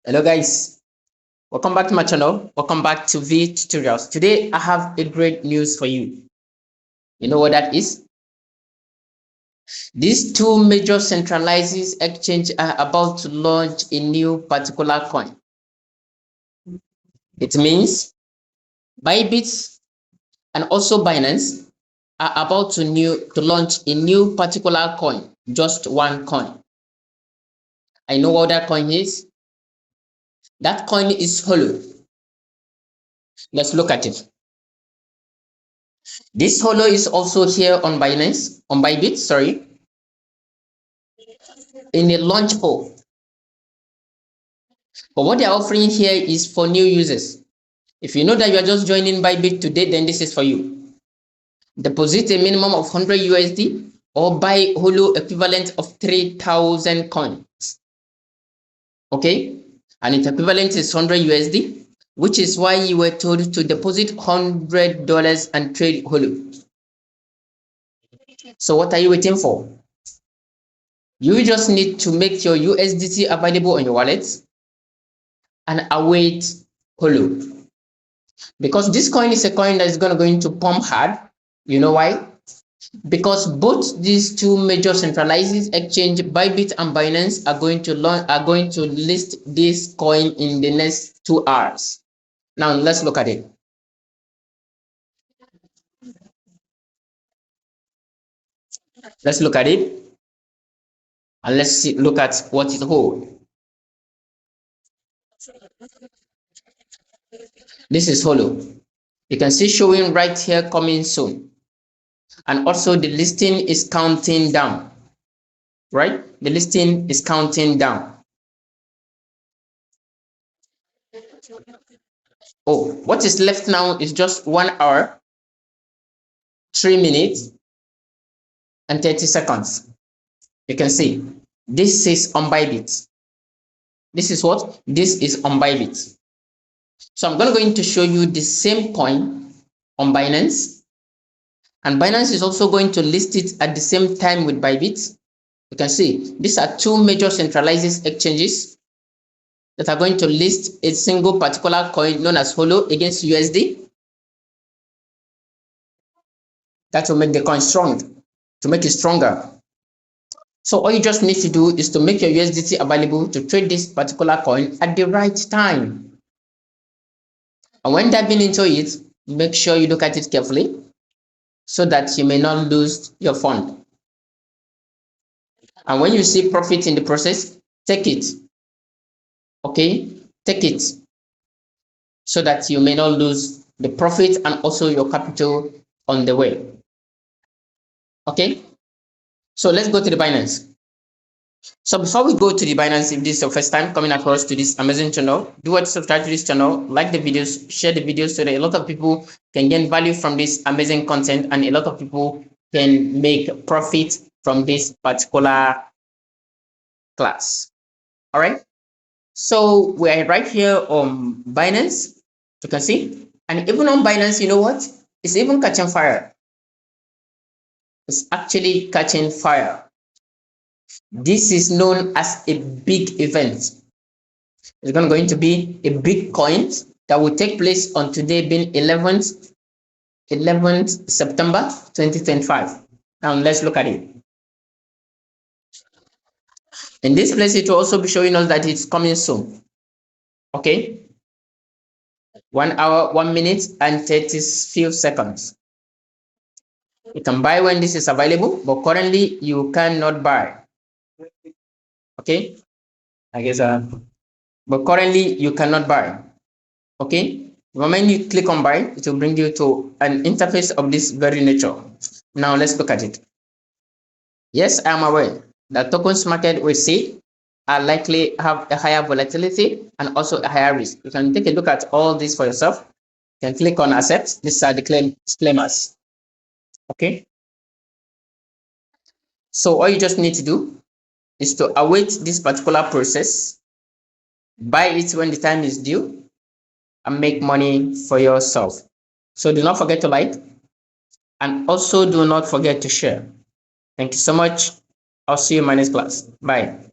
Hello guys, welcome back to my channel. Welcome back to V Tutorials. Today I have a great news for you. You know what that is? These two major centralized exchanges are about to launch a new particular coin. It means Bybit and also Binance are about to launch a new particular coin, just one coin. I know what that coin is. That coin is Holo. Let's look at it. This Holo is also here on Bybit, sorry, in a launch poll. But what they're offering here is for new users. If you know that you are just joining Bybit today, then this is for you. Deposit a minimum of 100 USD or buy Holo equivalent of 3,000 coins. Okay, and its equivalent is 100 USD, which is why you were told to deposit $100 and trade Holo. So what are you waiting for? You just need to make your USDT available on your wallet and await Holo. Because this coin is a coin that is going to pump hard. You know why? Because both these two major centralized exchange, Bybit and Binance, are going to list this coin in the next 2 hours. Now let's look at it. Let's look at it and look at what it holds. This is Holo. You can see showing right here, coming soon. And also the listing is counting down, right? The listing is counting down. Oh, what is left now is just 1 hour, 3 minutes, and 30 seconds. You can see this is on Bybit. This is what? This is on Bybit. So I'm going to show you the same coin on Binance. And Binance is also going to list it at the same time with Bybit. You can see these are two major centralized exchanges that are going to list a single particular coin known as Holo against USD. That will make the coin strong, to make it stronger. So all you just need to do is to make your USDT available to trade this particular coin at the right time. And when diving into it, make sure you look at it carefully so that you may not lose your fund. And when you see profit in the process, take it. Okay, take it so that you may not lose the profit and also your capital on the way. Okay, so let's go to the Binance. So before we go to the Binance, if this is your first time coming across to this amazing channel, do what, subscribe to this channel, like the videos, share the videos so that a lot of people can gain value from this amazing content and a lot of people can make profit from this particular class. All right, so we're right here on Binance, you can see, and even on Binance, you know what, it's even catching fire. It's actually catching fire. This is known as a big event. It's going to be a big coin that will take place on today, being 11th September 2025. Now let's look at it. In this place, it will also be showing us that it's coming soon. Okay, 1 hour, 1 minute, and 30 few seconds. You can buy when this is available, but currently you cannot buy. Okay, I guess but currently you cannot buy. Okay, the moment you click on buy, it will bring you to an interface of this very nature. Now let's look at it. Yes, I am aware that tokens market we see are likely have a higher volatility and also a higher risk. You can take a look at all this for yourself. You can click on accept. These are the disclaimers. Okay, so all you just need to do is to await this particular process, buy it when the time is due, and make money for yourself. So do not forget to like, and also do not forget to share. Thank you so much. I'll see you in my next class. Bye.